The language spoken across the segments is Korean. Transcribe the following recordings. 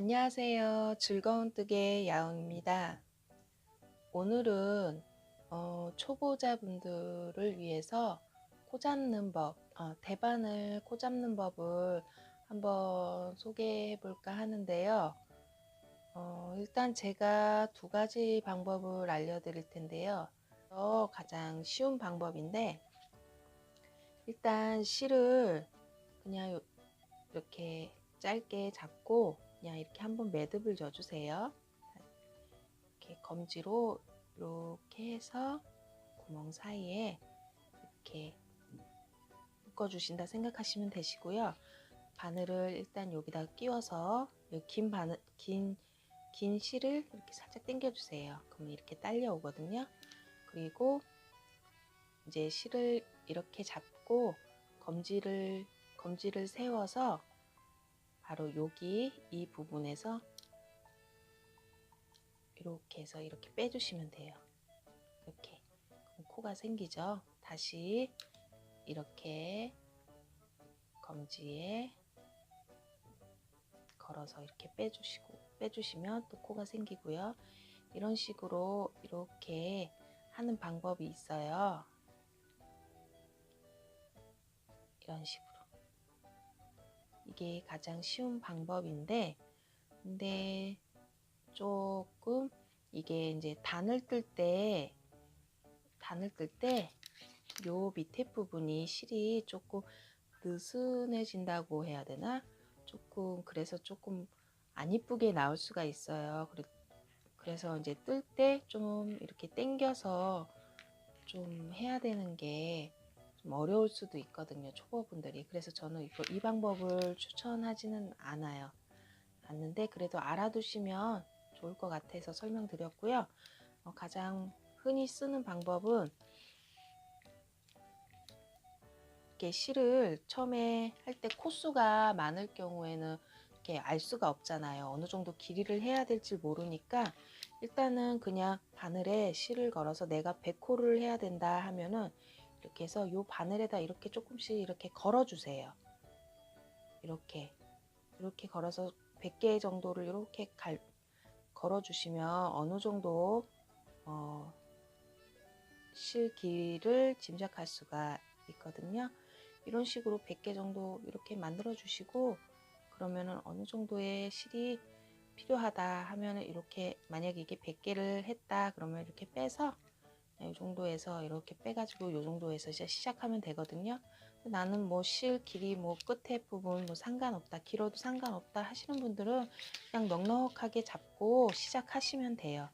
안녕하세요. 즐거운 뜨개 야옹입니다. 오늘은 초보자분들을 위해서 코 잡는 법, 대바늘 코 잡는 법을 한번 소개해 볼까 하는데요. 일단 제가 두 가지 방법을 알려드릴 텐데요. 가장 쉬운 방법인데, 일단 실을 그냥 이렇게 짧게 잡고 그냥 이렇게 한번 매듭을 져주세요. 이렇게 검지로 이렇게 해서 구멍 사이에 이렇게 묶어주신다 생각하시면 되시고요. 바늘을 일단 여기다 끼워서 긴 실을 이렇게 살짝 당겨주세요. 그러면 이렇게 딸려오거든요. 그리고 이제 실을 이렇게 잡고 검지를 세워서 바로 여기 이 부분에서 이렇게 해서 이렇게 빼주시면 돼요. 이렇게 그럼 코가 생기죠. 다시 이렇게 검지에 걸어서 이렇게 빼주시면 또 코가 생기고요. 이런 식으로 이렇게 하는 방법이 있어요. 이런 식으로 이게 가장 쉬운 방법인데, 근데 조금 이게 이제 단을 뜰 때 요 밑에 부분이 실이 조금 느슨해진다고 해야 되나? 그래서 조금 안 이쁘게 나올 수가 있어요. 그래서 이제 뜰 때 좀 이렇게 당겨서 좀 해야 되는 게 좀 어려울 수도 있거든요, 초보분들이. 그래서 저는 이 방법을 추천하지는 않는데 그래도 알아두시면 좋을 것 같아서 설명드렸고요. 가장 흔히 쓰는 방법은 이렇게 실을 처음에 할 때 코수가 많을 경우에는 이렇게 알 수가 없잖아요. 어느 정도 길이를 해야 될지 모르니까 일단은 그냥 바늘에 실을 걸어서 내가 100코를 해야 된다 하면은 이렇게 해서 요 바늘에다 이렇게 조금씩 이렇게 걸어 주세요. 이렇게 걸어서 100개 정도를 이렇게 걸어 주시면 어느 정도 실 길이를 짐작할 수가 있거든요. 이런 식으로 100개 정도 이렇게 만들어 주시고, 그러면은 어느 정도의 실이 필요하다 하면은 이렇게, 만약에 이게 100개를 했다 그러면 이렇게 빼서 이 정도에서 이렇게 빼가지고 이 정도에서 이제 시작하면 되거든요. 나는 뭐 실 길이 뭐 끝에 부분 뭐 상관없다, 길어도 상관없다 하시는 분들은 그냥 넉넉하게 잡고 시작하시면 돼요.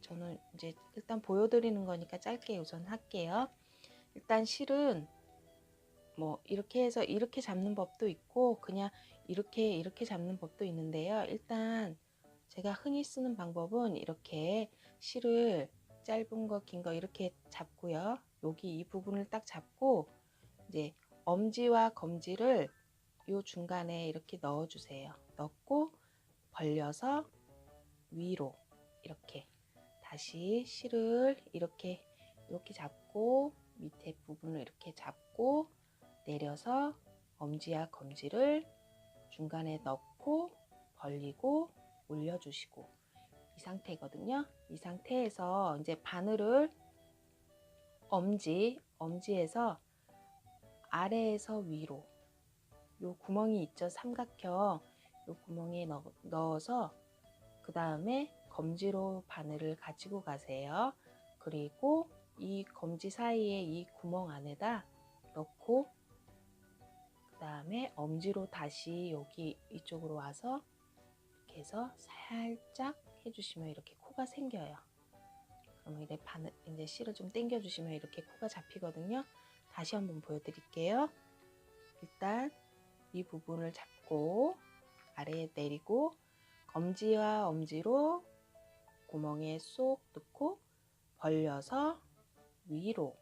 저는 이제 일단 보여드리는 거니까 짧게 우선 할게요. 일단 실은 뭐 이렇게 해서 이렇게 잡는 법도 있고 그냥 이렇게 잡는 법도 있는데요. 일단 제가 흔히 쓰는 방법은 이렇게 실을 짧은 거 긴 거 이렇게 잡고요. 여기 이 부분을 딱 잡고 이제 엄지와 검지를 요 중간에 이렇게 넣어 주세요. 넣고 벌려서 위로 이렇게 다시 실을 이렇게 잡고 밑에 부분을 이렇게 잡고 내려서 엄지와 검지를 중간에 넣고 벌리고 올려주시고, 이 상태거든요. 이 상태에서 이제 바늘을 엄지에서 아래에서 위로 요 구멍이 있죠, 삼각형. 요 구멍에 넣어서 그 다음에 검지로 바늘을 가지고 가세요. 그리고 이 검지 사이에 이 구멍 안에다 넣고 그 다음에 엄지로 다시 여기 이쪽으로 와서 이렇게 해서 살짝 해주시면 이렇게 코가 생겨요. 그러면 이제 실을 좀 당겨 주시면 이렇게 코가 잡히거든요. 다시 한번 보여드릴게요. 일단 이 부분을 잡고 아래에 내리고 검지와 엄지로 구멍에 쏙 넣고 벌려서 위로,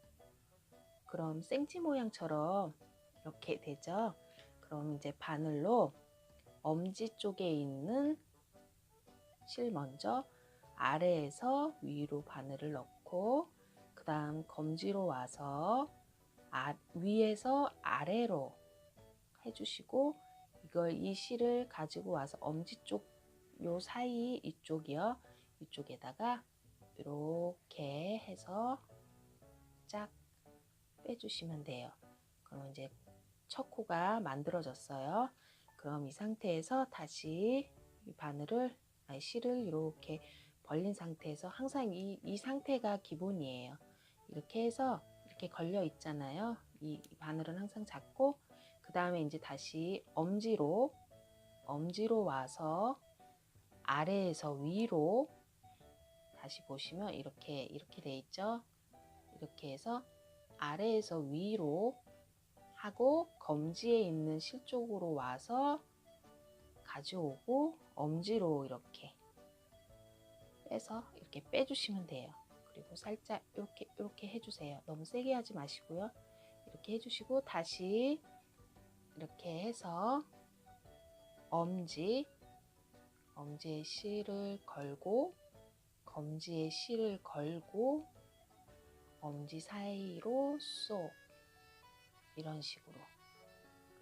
그럼 생지 모양처럼 이렇게 되죠. 그럼 이제 바늘로 엄지 쪽에 있는 실 먼저 아래에서 위로 바늘을 넣고 그 다음 검지로 와서 위에서 아래로 해주시고, 이 실을 가지고 와서 엄지 쪽 요 사이 이쪽이요. 이쪽에다가 이렇게 해서 쫙 빼주시면 돼요. 그럼 이제 첫 코가 만들어졌어요. 그럼 이 상태에서 다시 이 바늘을, 실을 이렇게 벌린 상태에서, 항상 이 상태가 기본이에요. 이렇게 해서 이렇게 걸려 있잖아요. 이 바늘은 항상 잡고, 그 다음에 이제 다시 엄지로 와서 아래에서 위로, 다시 보시면 이렇게 돼 있죠. 이렇게 해서 아래에서 위로 하고, 검지에 있는 실 쪽으로 와서 가져오고, 엄지로 이렇게 빼서 이렇게 빼주시면 돼요. 그리고 살짝 이렇게 해주세요. 너무 세게 하지 마시고요. 이렇게 해주시고, 다시 이렇게 해서 엄지에 실을 걸고, 검지에 실을 걸고, 엄지 사이로 쏙, 이런 식으로.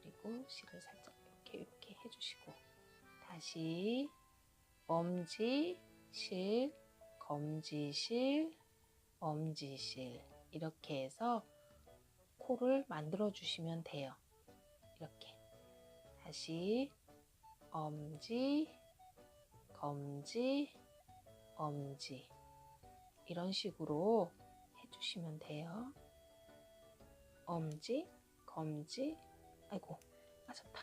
그리고 실을 살짝 이렇게 해주시고, 다시 엄지, 실, 검지, 실, 엄지, 실, 이렇게 해서 코를 만들어 주시면 돼요. 이렇게 다시 엄지, 검지, 엄지, 이런 식으로 해주시면 돼요. 엄지, 검지, 아이고 빠졌다.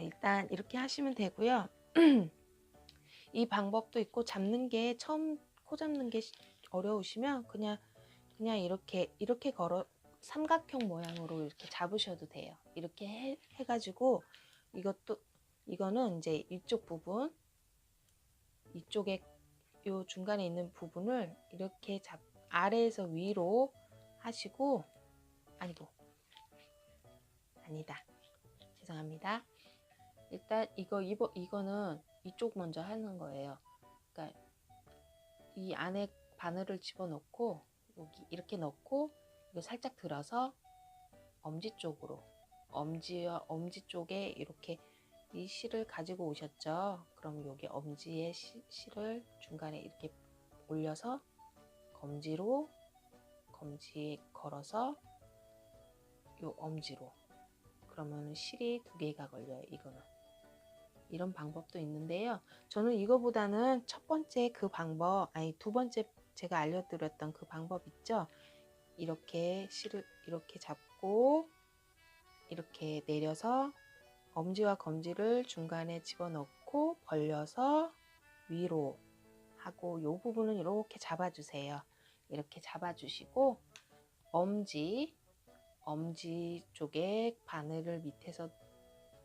일단 이렇게 하시면 되고요. 이 방법도 있고, 잡는 게 처음 코 잡는 게 어려우시면 그냥 이렇게 걸어 삼각형 모양으로 이렇게 잡으셔도 돼요. 이렇게 해가지고, 이거는 이제 이쪽 부분, 이쪽에 요 중간에 있는 부분을 이렇게 아래에서 위로 하시고, 아니다, 죄송합니다. 일단 이거는 이쪽 먼저 하는 거예요. 그러니까 이 안에 바늘을 집어넣고, 여기 이렇게 넣고, 이거 살짝 들어서 엄지 쪽으로, 엄지 쪽에 이렇게 이 실을 가지고 오셨죠. 그럼 여기 엄지의 실을 중간에 이렇게 올려서 검지에 걸어서 요 엄지로, 그러면 실이 2개가 걸려요. 이거는 이런 방법도 있는데요. 저는 이거보다는 첫 번째 그 방법, 두 번째 제가 알려드렸던 그 방법 있죠. 이렇게 실을 이렇게 잡고 이렇게 내려서 엄지와 검지를 중간에 집어넣고 벌려서 위로 하고, 이 부분은 이렇게 잡아주세요. 이렇게 잡아주시고, 엄지 쪽에 바늘을 밑에서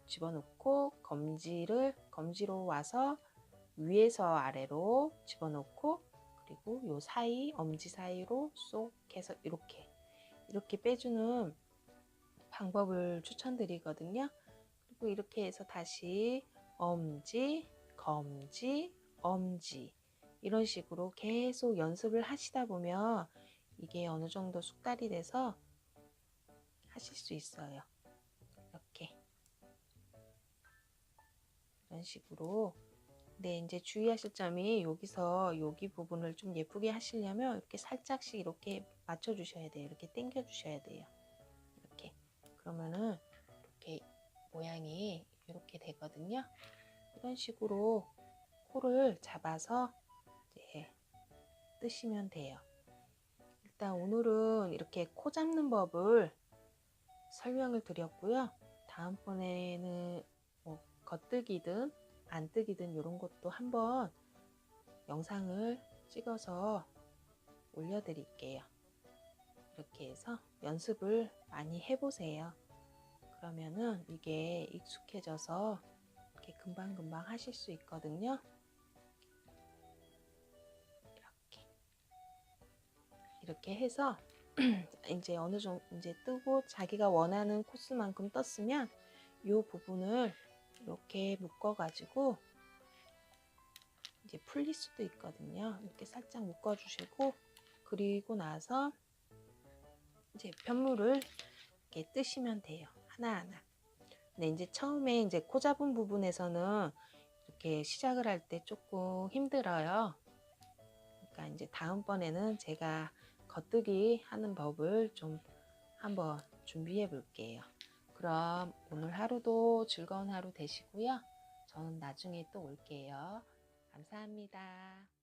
집어넣고, 검지로 와서 위에서 아래로 집어넣고, 그리고 요 사이, 엄지 사이로 쏙 해서 이렇게 빼주는 방법을 추천드리거든요. 그리고 이렇게 해서 다시 엄지, 검지, 엄지, 이런 식으로 계속 연습을 하시다 보면 이게 어느 정도 숙달이 돼서 하실 수 있어요. 이런 식으로. 근데 이제 주의하실 점이, 여기 부분을 좀 예쁘게 하시려면 이렇게 살짝씩 이렇게 맞춰 주셔야 돼요. 이렇게 당겨 주셔야 돼요. 이렇게. 그러면은 이렇게 모양이 이렇게 되거든요. 이런 식으로 코를 잡아서 이제 뜨시면 돼요. 일단 오늘은 이렇게 코 잡는 법을 설명을 드렸고요. 다음번에는 뭐 겉뜨기든 안 뜨기든 이런 것도 한번 영상을 찍어서 올려드릴게요. 이렇게 해서 연습을 많이 해보세요. 그러면은 이게 익숙해져서 이렇게 금방금방 하실 수 있거든요. 이렇게 해서 이제 어느 정도 이제 뜨고, 자기가 원하는 코스만큼 떴으면 이 부분을 이렇게 묶어 가지고, 이제 풀릴 수도 있거든요. 이렇게 살짝 묶어 주시고, 그리고 나서 이제 편물을 이렇게 뜨시면 돼요. 하나하나. 근데 이제 처음에 이제 코 잡은 부분에서는 이렇게 시작을 할 때 조금 힘들어요. 그러니까 이제 다음번에는 제가 겉뜨기 하는 법을 좀 한번 준비해 볼게요. 그럼 오늘 하루도 즐거운 하루 되시고요. 저는 나중에 또 올게요. 감사합니다.